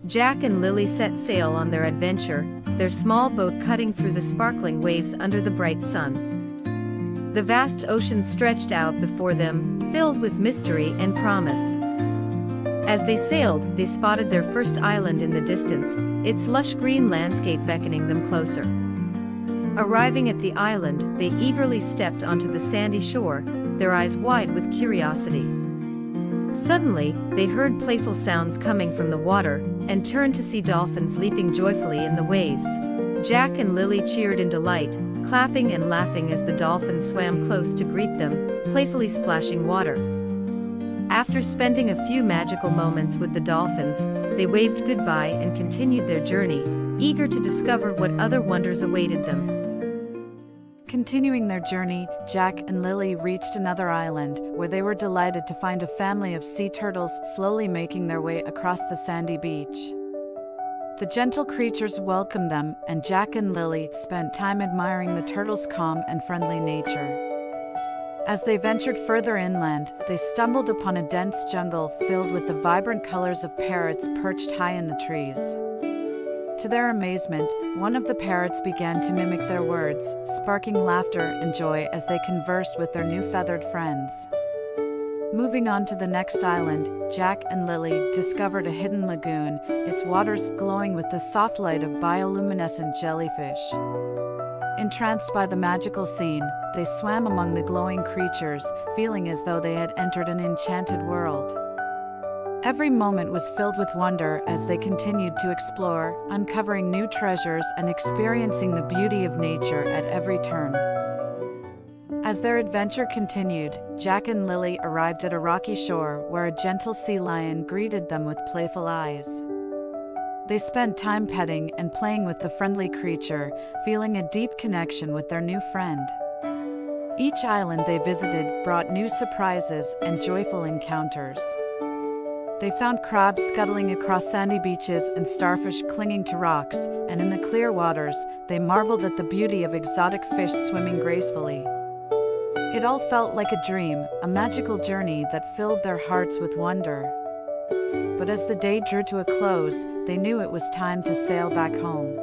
Jack and Lily set sail on their adventure, their small boat cutting through the sparkling waves under the bright sun. The vast ocean stretched out before them, filled with mystery and promise. As they sailed, they spotted their first island in the distance, its lush green landscape beckoning them closer. Arriving at the island, they eagerly stepped onto the sandy shore, their eyes wide with curiosity. Suddenly, they heard playful sounds coming from the water, and turned to see dolphins leaping joyfully in the waves. Jack and Lily cheered in delight, clapping and laughing as the dolphins swam close to greet them, playfully splashing water. After spending a few magical moments with the dolphins, they waved goodbye and continued their journey, eager to discover what other wonders awaited them. Continuing their journey, Jack and Lily reached another island, where they were delighted to find a family of sea turtles slowly making their way across the sandy beach. The gentle creatures welcomed them, and Jack and Lily spent time admiring the turtles' calm and friendly nature. As they ventured further inland, they stumbled upon a dense jungle filled with the vibrant colors of parrots perched high in the trees. To their amazement, one of the parrots began to mimic their words, sparking laughter and joy as they conversed with their new feathered friends. Moving on to the next island, Jack and Lily discovered a hidden lagoon, its waters glowing with the soft light of bioluminescent jellyfish. Entranced by the magical scene, they swam among the glowing creatures, feeling as though they had entered an enchanted world. Every moment was filled with wonder as they continued to explore, uncovering new treasures and experiencing the beauty of nature at every turn. As their adventure continued, Jack and Lily arrived at a rocky shore where a gentle sea lion greeted them with playful eyes. They spent time petting and playing with the friendly creature, feeling a deep connection with their new friend. Each island they visited brought new surprises and joyful encounters. They found crabs scuttling across sandy beaches and starfish clinging to rocks, and in the clear waters, they marveled at the beauty of exotic fish swimming gracefully. It all felt like a dream, a magical journey that filled their hearts with wonder. But as the day drew to a close, they knew it was time to sail back home.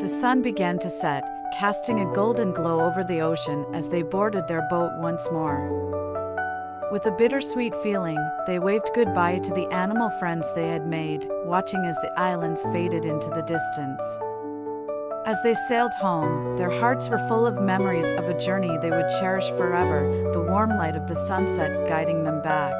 The sun began to set, casting a golden glow over the ocean as they boarded their boat once more. With a bittersweet feeling, they waved goodbye to the animal friends they had made, watching as the islands faded into the distance. As they sailed home, their hearts were full of memories of a journey they would cherish forever, the warm light of the sunset guiding them back.